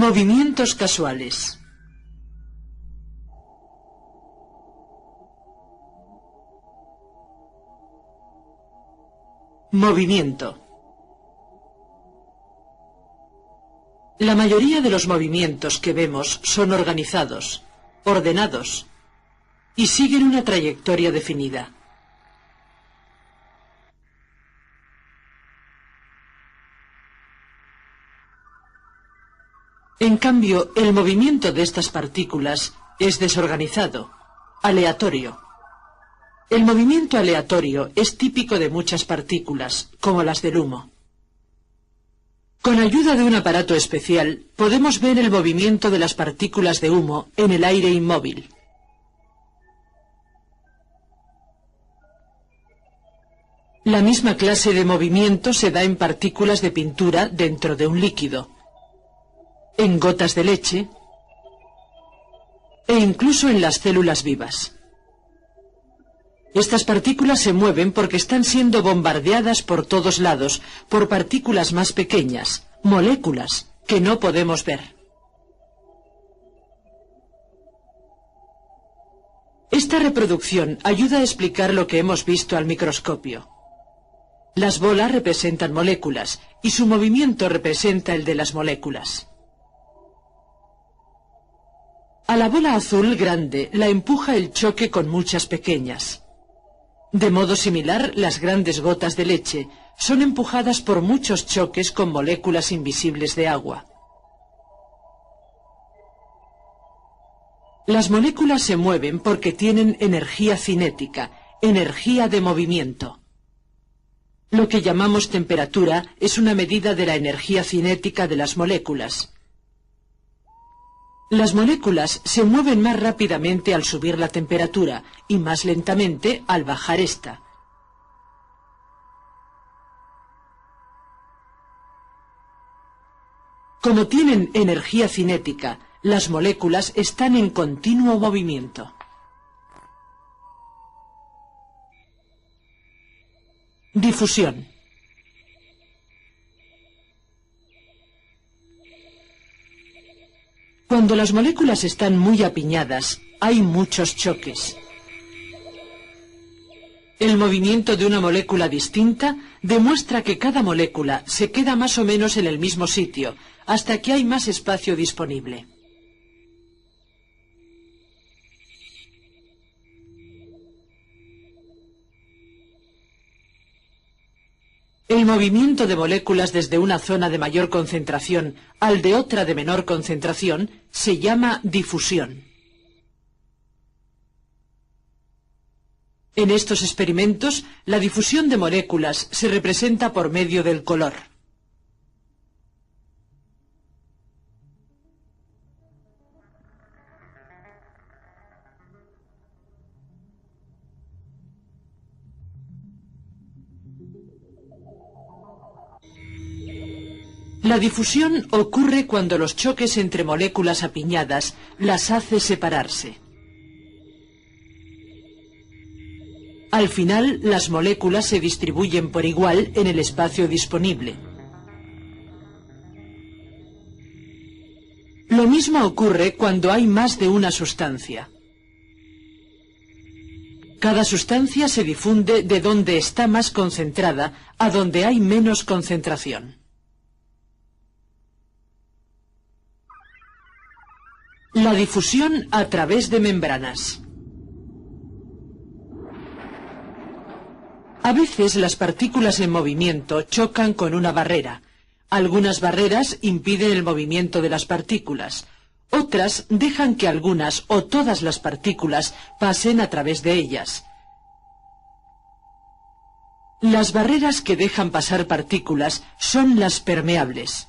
Movimientos casuales. Movimiento. La mayoría de los movimientos que vemos son organizados, ordenados, y siguen una trayectoria definida. En cambio, el movimiento de estas partículas es desorganizado, aleatorio. El movimiento aleatorio es típico de muchas partículas, como las del humo. Con ayuda de un aparato especial, podemos ver el movimiento de las partículas de humo en el aire inmóvil. La misma clase de movimiento se da en partículas de pintura dentro de un líquido, en gotas de leche e incluso en las células vivas. Estas partículas se mueven porque están siendo bombardeadas por todos lados por partículas más pequeñas, moléculas, que no podemos ver. Esta reproducción ayuda a explicar lo que hemos visto al microscopio. Las bolas representan moléculas y su movimiento representa el de las moléculas. A la bola azul grande la empuja el choque con muchas pequeñas. De modo similar, las grandes gotas de leche son empujadas por muchos choques con moléculas invisibles de agua. Las moléculas se mueven porque tienen energía cinética, energía de movimiento. Lo que llamamos temperatura es una medida de la energía cinética de las moléculas. Las moléculas se mueven más rápidamente al subir la temperatura y más lentamente al bajar esta. Como tienen energía cinética, las moléculas están en continuo movimiento. Difusión. Cuando las moléculas están muy apiñadas, hay muchos choques. El movimiento de una molécula distinta demuestra que cada molécula se queda más o menos en el mismo sitio, hasta que hay más espacio disponible. El movimiento de moléculas desde una zona de mayor concentración al de otra de menor concentración se llama difusión. En estos experimentos, la difusión de moléculas se representa por medio del color. La difusión ocurre cuando los choques entre moléculas apiñadas las hace separarse. Al final, las moléculas se distribuyen por igual en el espacio disponible. Lo mismo ocurre cuando hay más de una sustancia. Cada sustancia se difunde de donde está más concentrada a donde hay menos concentración. La difusión a través de membranas. A veces las partículas en movimiento chocan con una barrera. Algunas barreras impiden el movimiento de las partículas. Otras dejan que algunas o todas las partículas pasen a través de ellas. Las barreras que dejan pasar partículas son las permeables.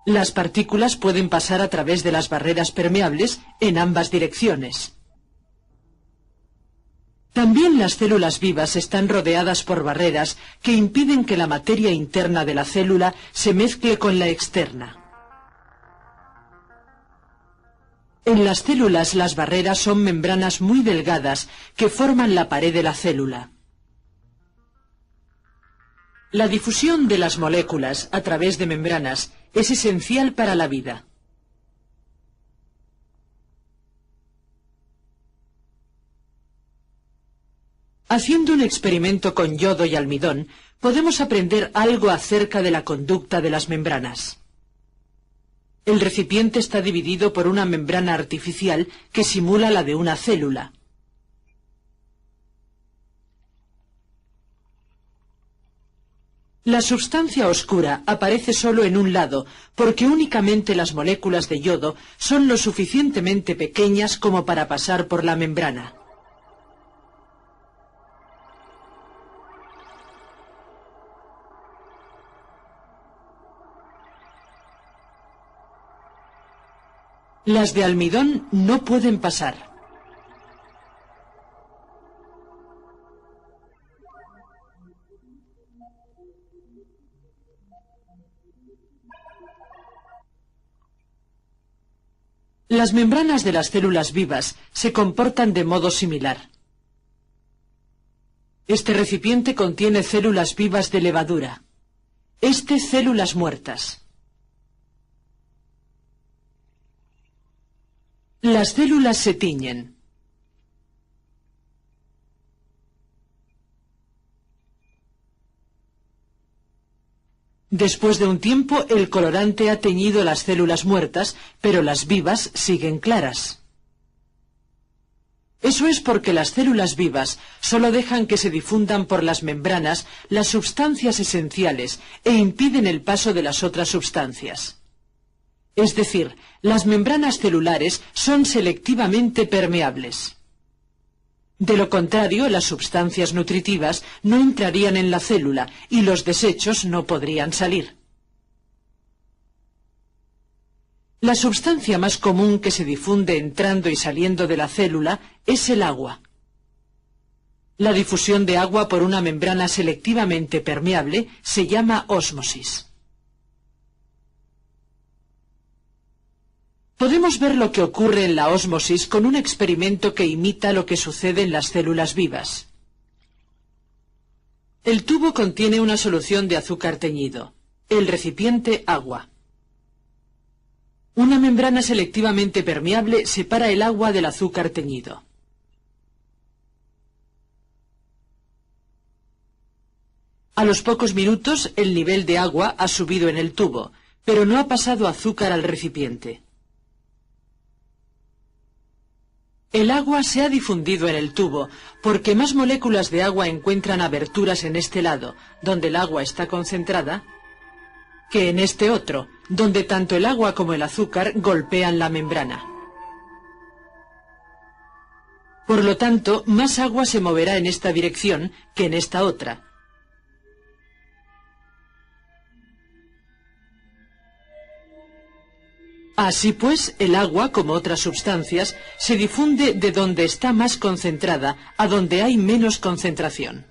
Las partículas pueden pasar a través de las barreras permeables en ambas direcciones. También las células vivas están rodeadas por barreras que impiden que la materia interna de la célula se mezcle con la externa. En las células las barreras son membranas muy delgadas que forman la pared de la célula. La difusión de las moléculas a través de membranas es esencial para la vida. Haciendo un experimento con yodo y almidón, podemos aprender algo acerca de la conducta de las membranas. El recipiente está dividido por una membrana artificial que simula la de una célula. La sustancia oscura aparece solo en un lado, porque únicamente las moléculas de yodo son lo suficientemente pequeñas como para pasar por la membrana. Las de almidón no pueden pasar. Las membranas de las células vivas se comportan de modo similar. Este recipiente contiene células vivas de levadura. Este células muertas. Las células se tiñen. Después de un tiempo, el colorante ha teñido las células muertas, pero las vivas siguen claras. Eso es porque las células vivas solo dejan que se difundan por las membranas las sustancias esenciales e impiden el paso de las otras sustancias. Es decir, las membranas celulares son selectivamente permeables. De lo contrario, las sustancias nutritivas no entrarían en la célula y los desechos no podrían salir. La sustancia más común que se difunde entrando y saliendo de la célula es el agua. La difusión de agua por una membrana selectivamente permeable se llama ósmosis. Podemos ver lo que ocurre en la ósmosis con un experimento que imita lo que sucede en las células vivas. El tubo contiene una solución de azúcar teñido, el recipiente agua. Una membrana selectivamente permeable separa el agua del azúcar teñido. A los pocos minutos el nivel de agua ha subido en el tubo, pero no ha pasado azúcar al recipiente. El agua se ha difundido en el tubo porque más moléculas de agua encuentran aberturas en este lado, donde el agua está concentrada, que en este otro, donde tanto el agua como el azúcar golpean la membrana. Por lo tanto, más agua se moverá en esta dirección que en esta otra. Así pues, el agua, como otras sustancias, se difunde de donde está más concentrada a donde hay menos concentración.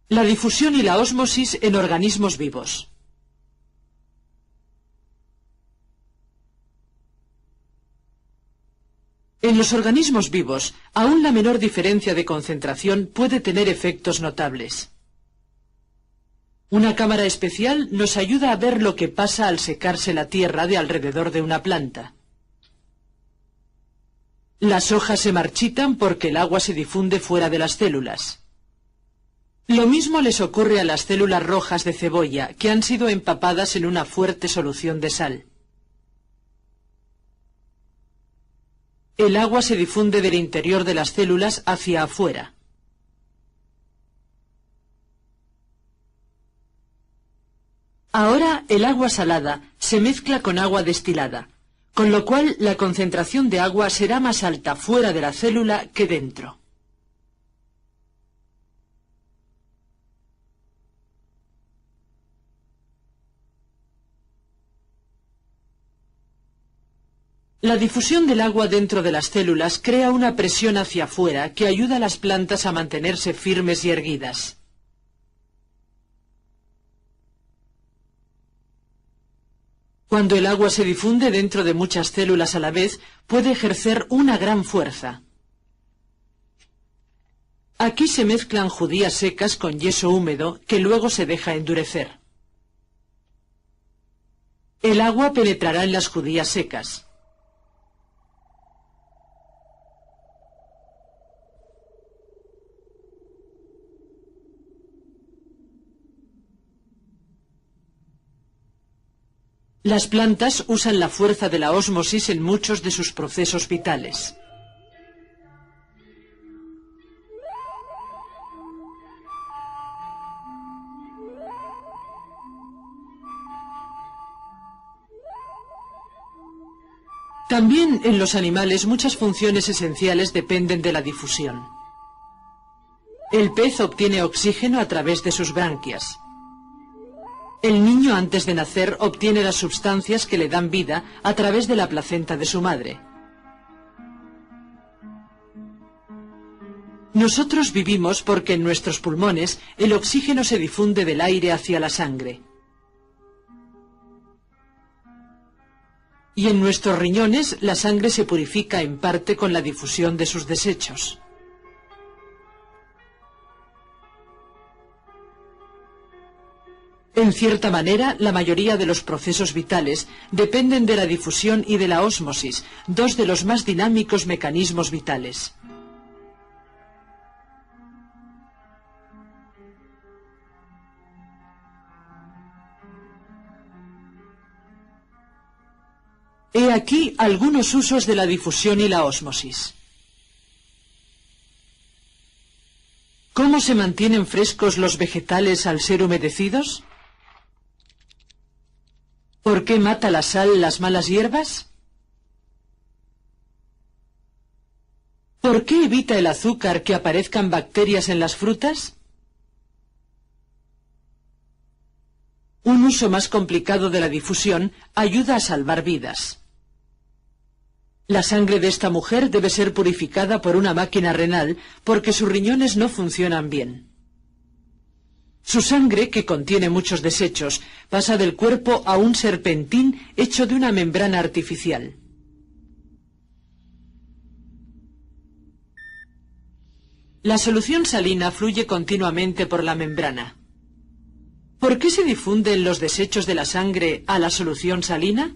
La difusión y la ósmosis en organismos vivos. En los organismos vivos, aún la menor diferencia de concentración puede tener efectos notables. Una cámara especial nos ayuda a ver lo que pasa al secarse la tierra de alrededor de una planta. Las hojas se marchitan porque el agua se difunde fuera de las células. Lo mismo les ocurre a las células rojas de cebolla, que han sido empapadas en una fuerte solución de sal. El agua se difunde del interior de las células hacia afuera. Ahora el agua salada se mezcla con agua destilada, con lo cual la concentración de agua será más alta fuera de la célula que dentro. La difusión del agua dentro de las células crea una presión hacia afuera que ayuda a las plantas a mantenerse firmes y erguidas. Cuando el agua se difunde dentro de muchas células a la vez, puede ejercer una gran fuerza. Aquí se mezclan judías secas con yeso húmedo que luego se deja endurecer. El agua penetrará en las judías secas. Las plantas usan la fuerza de la ósmosis en muchos de sus procesos vitales. También en los animales muchas funciones esenciales dependen de la difusión. El pez obtiene oxígeno a través de sus branquias. El niño antes de nacer obtiene las sustancias que le dan vida a través de la placenta de su madre. Nosotros vivimos porque en nuestros pulmones el oxígeno se difunde del aire hacia la sangre. Y en nuestros riñones la sangre se purifica en parte con la difusión de sus desechos. En cierta manera, la mayoría de los procesos vitales dependen de la difusión y de la ósmosis, dos de los más dinámicos mecanismos vitales. He aquí algunos usos de la difusión y la ósmosis. ¿Cómo se mantienen frescos los vegetales al ser humedecidos? ¿Por qué mata la sal las malas hierbas? ¿Por qué evita el azúcar que aparezcan bacterias en las frutas? Un uso más complicado de la difusión ayuda a salvar vidas. La sangre de esta mujer debe ser purificada por una máquina renal porque sus riñones no funcionan bien. Su sangre, que contiene muchos desechos, pasa del cuerpo a un serpentín hecho de una membrana artificial. La solución salina fluye continuamente por la membrana. ¿Por qué se difunden los desechos de la sangre a la solución salina?